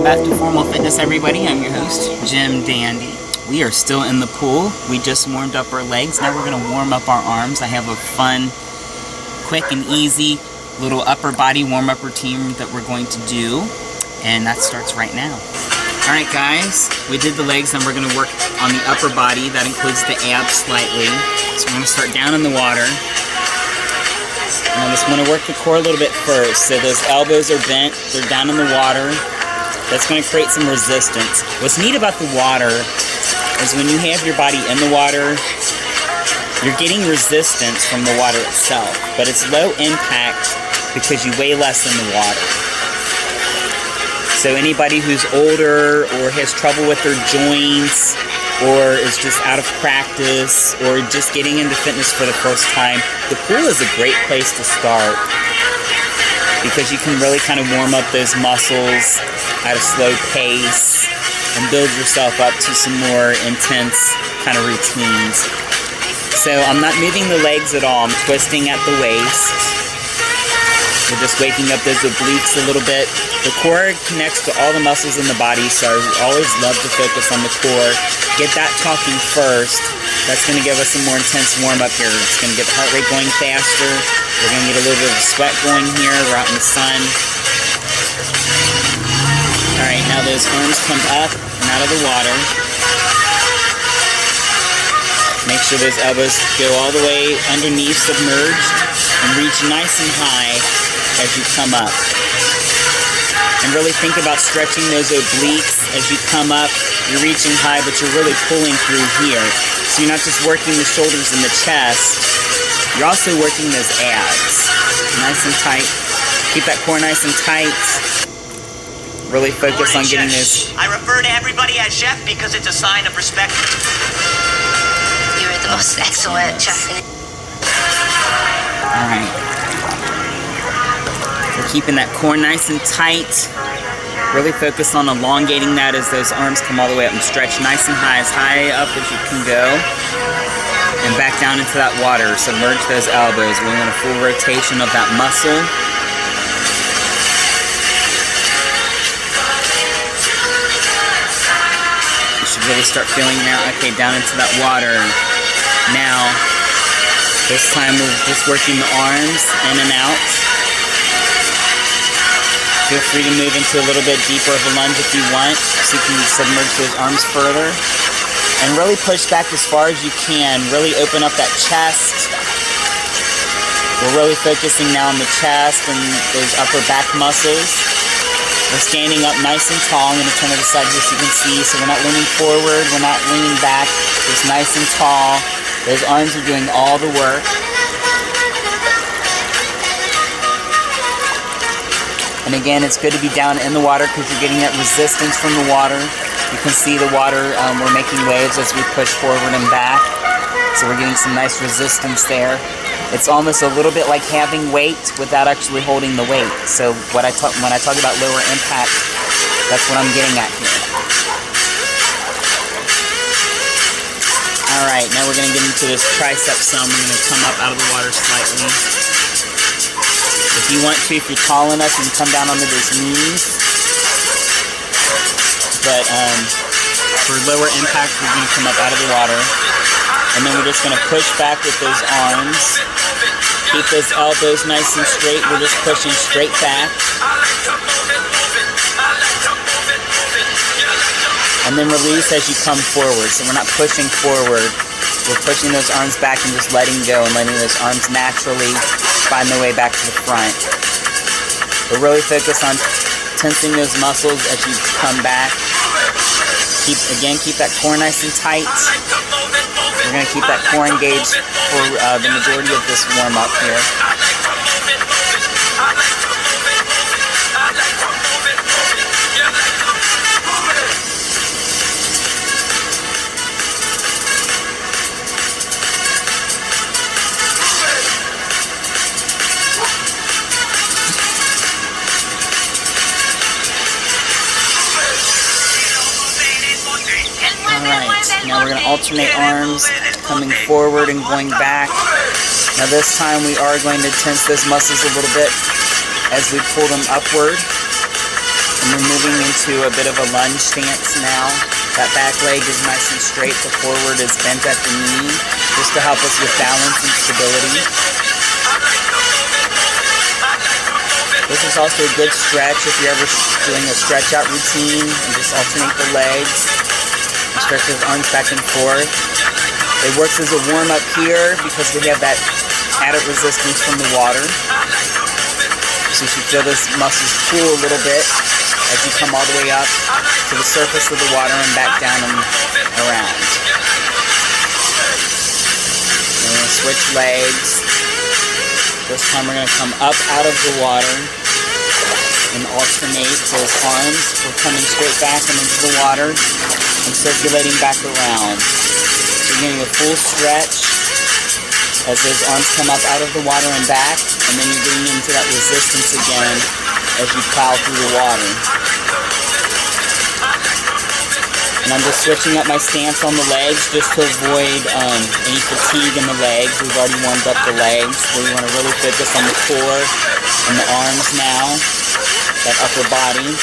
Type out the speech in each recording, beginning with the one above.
back to Formal Fitness, everybody. I'm your host, Jim Dandy. We are still in the pool. We just warmed up our legs. Now we're going to warm up our arms. I have a fun, quick and easy little upper body warm-up routine that we're going to do, and that starts right now. Alright guys, we did the legs, and we're going to work on the upper body. That includes the abs slightly. So we're going to start down in the water. And I just want to work the core a little bit first. So those elbows are bent, they're down in the water. That's going to create some resistance. What's neat about the water is when you have your body in the water, you're getting resistance from the water itself. But it's low impact because you weigh less in the water. So anybody who's older or has trouble with their joints or is just out of practice or just getting into fitness for the first time, the pool is a great place to start because you can really kind of warm up those muscles at a slow pace and build yourself up to some more intense kind of routines. So I'm not moving the legs at all. I'm twisting at the waist. We're just waking up those obliques a little bit. The core connects to all the muscles in the body, so I always love to focus on the core. Get that talking first. That's going to give us some more intense warm-up here. It's going to get the heart rate going faster. We're going to get a little bit of sweat going here. We're out in the sun. Alright, now those arms come up and out of the water. Make sure those elbows go all the way underneath, submerged, and reach nice and high as you come up. And really think about stretching those obliques as you come up. You're reaching high, but you're really pulling through here. So you're not just working the shoulders and the chest, you're also working those abs. Nice and tight. Keep that core nice and tight. Really focus on getting this. I refer to everybody as chef because it's a sign of respect. You're the most excellent chef. Alright. We're keeping that core nice and tight. Really focus on elongating that as those arms come all the way up and stretch nice and high up as you can go. And back down into that water. Submerge those elbows. We want a full rotation of that muscle. You should really start feeling now, okay, down into that water. Now, this time we're just working the arms in and out. Feel free to move into a little bit deeper of a lunge if you want, so you can submerge those arms further. And really push back as far as you can. Really open up that chest. We're really focusing now on the chest and those upper back muscles. We're standing up nice and tall. I'm going to turn to the side here so you can see. So we're not leaning forward, we're not leaning back. Just nice and tall. Those arms are doing all the work. And again, it's good to be down in the water because you're getting that resistance from the water. You can see the water, we're making waves as we push forward and back. So we're getting some nice resistance there. It's almost a little bit like having weight without actually holding the weight. So when I talk about lower impact, that's what I'm getting at here. Alright, now we're going to get into this Tricep Sum. We're going to come up out of the water slightly. If you want to, if you're tall enough, you can come down onto those knees. But for lower impact, we're going to come up out of the water. And then we're just going to push back with those arms. Keep those elbows nice and straight. We're just pushing straight back. And then release as you come forward. So we're not pushing forward. We're pushing those arms back and just letting go and letting those arms naturally find their way back to the front. But really focus on tensing those muscles as you come back. Keep that core nice and tight. We're going to keep that core engaged for the majority of this warm-up here. Now we're going to alternate arms, coming forward and going back. Now this time we are going to tense those muscles a little bit as we pull them upward. And we're moving into a bit of a lunge stance now. That back leg is nice and straight, the forward is bent at the knee, just to help us with balance and stability. This is also a good stretch if you're ever doing a stretch out routine and just alternate the legs and stretch those arms back and forth. It works as a warm up here because we have that added resistance from the water. So you should feel those muscles cool a little bit as you come all the way up to the surface of the water and back down and around. We're going to switch legs. This time we're going to come up out of the water and alternate those arms. We're coming straight back and into the water and circulating back around. So you're getting a full stretch as those arms come up out of the water and back, and then you're getting into that resistance again as you plow through the water. And I'm just switching up my stance on the legs just to avoid any fatigue in the legs. We've already warmed up the legs. We want to really focus on the core and the arms now, that upper body.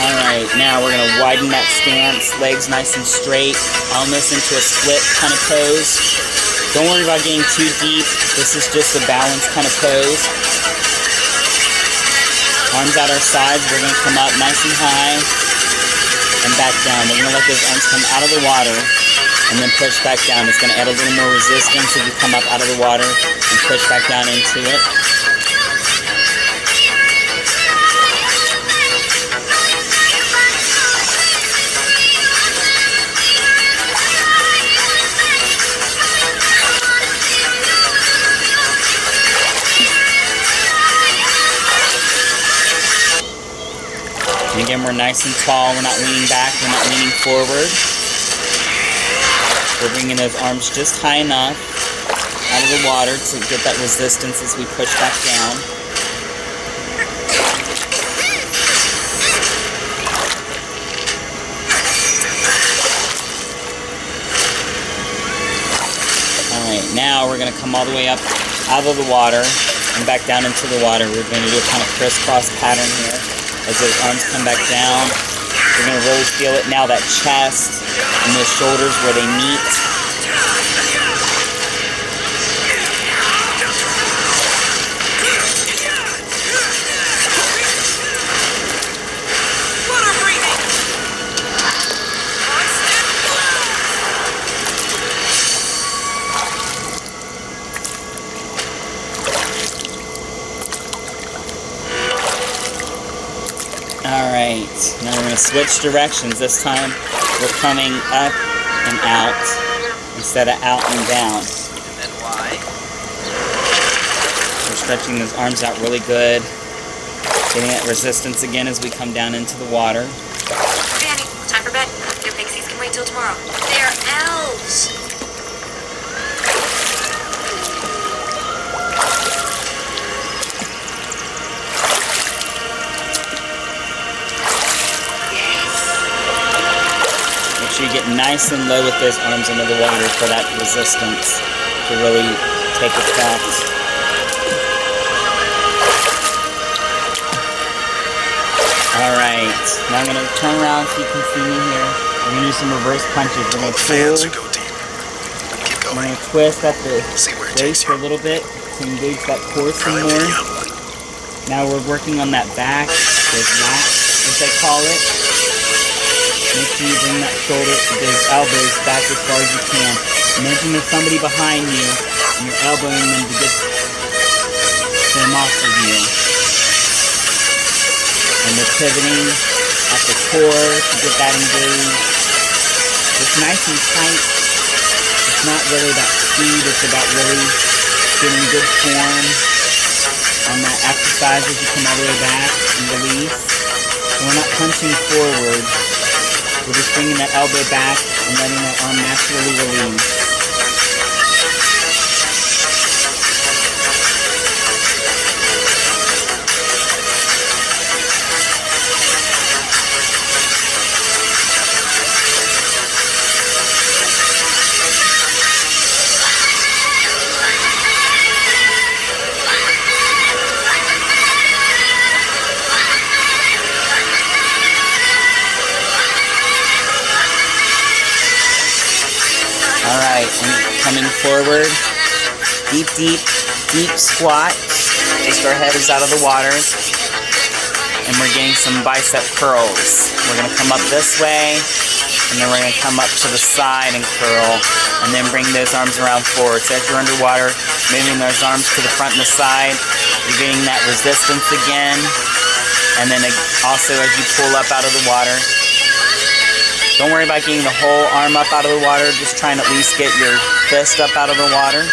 Alright, now we're going to widen that stance, legs nice and straight, almost into a split kind of pose. Don't worry about getting too deep, this is just a balanced kind of pose. Arms out our sides, we're going to come up nice and high and back down. We're going to let those arms come out of the water and then push back down. It's going to add a little more resistance as you come up out of the water and push back down into it. And again, we're nice and tall. We're not leaning back. We're not leaning forward. We're bringing those arms just high enough out of the water to get that resistance as we push back down. Alright, now we're going to come all the way up out of the water and back down into the water. We're going to do a kind of crisscross pattern here. As those arms come back down, you're going to really feel it now, that chest and those shoulders where they meet. Alright, now we're going to switch directions. This time we're coming up and out instead of out and down. And then why? We're stretching those arms out really good. Getting that resistance again as we come down into the water. Okay, honey, time for bed. Your pixies can wait till tomorrow. They're elves! You get nice and low with those arms under the water for that resistance to really take effect. Alright, now I'm going to turn around so you can see me here. We're going to do some reverse punches. We're going to pull, we're going to twist at the waist for a little bit to engage that core some more. Now we're working on that back, those lats as they call it. Make sure you bring that shoulder, those elbows back as far as you can. Imagine there's somebody behind you and you're elbowing them to get them off of you. And we're pivoting at the core to get that engaged. It's nice and tight. It's not really about speed, it's about really getting good form on that exercise as you come all the way back and release. So we're not punching forward. We're just bringing that elbow back and letting that arm naturally release. forward. Deep, deep, deep squat. Just our head is out of the water. And we're getting some bicep curls. We're going to come up this way, and then we're going to come up to the side and curl, and then bring those arms around forward. So as you're underwater, moving those arms to the front and the side, you're getting that resistance again. And then also as you pull up out of the water, don't worry about getting the whole arm up out of the water, just try and at least get your fist up out of the water.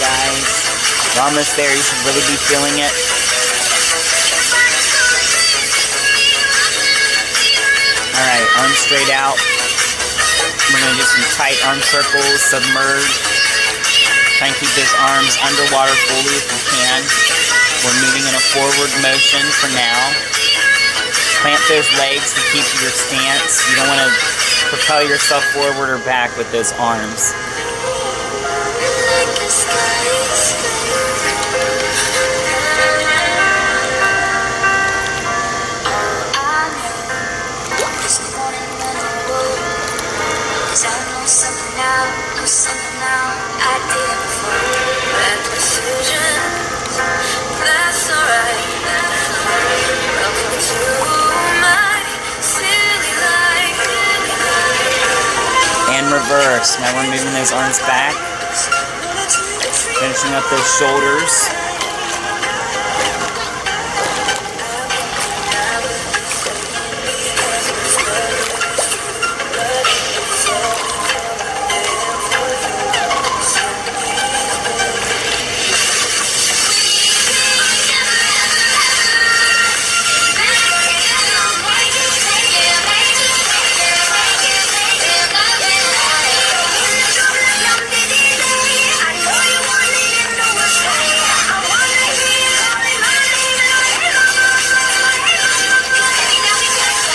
Guys, we're almost there. You should really be feeling it. Alright, arms straight out. We're going to do some tight arm circles, submerged. Try and keep those arms underwater fully if you can. We're moving in a forward motion for now. Plant those legs to keep your stance. You don't want to propel yourself forward or back with those arms. And reverse. Now we're moving those arms back. Finishing up those shoulders.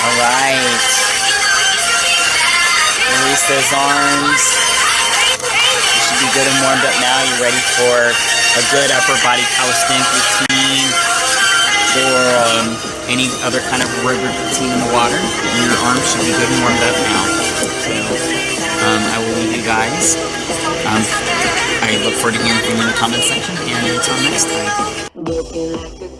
Alright. Release those arms. You should be good and warmed up now. You're ready for a good upper body calisthenic routine or any other kind of aerobic routine in the water. And your arms should be good and warmed up now. So I will leave you guys. I look forward to hearing from you in the comment section, and until next time.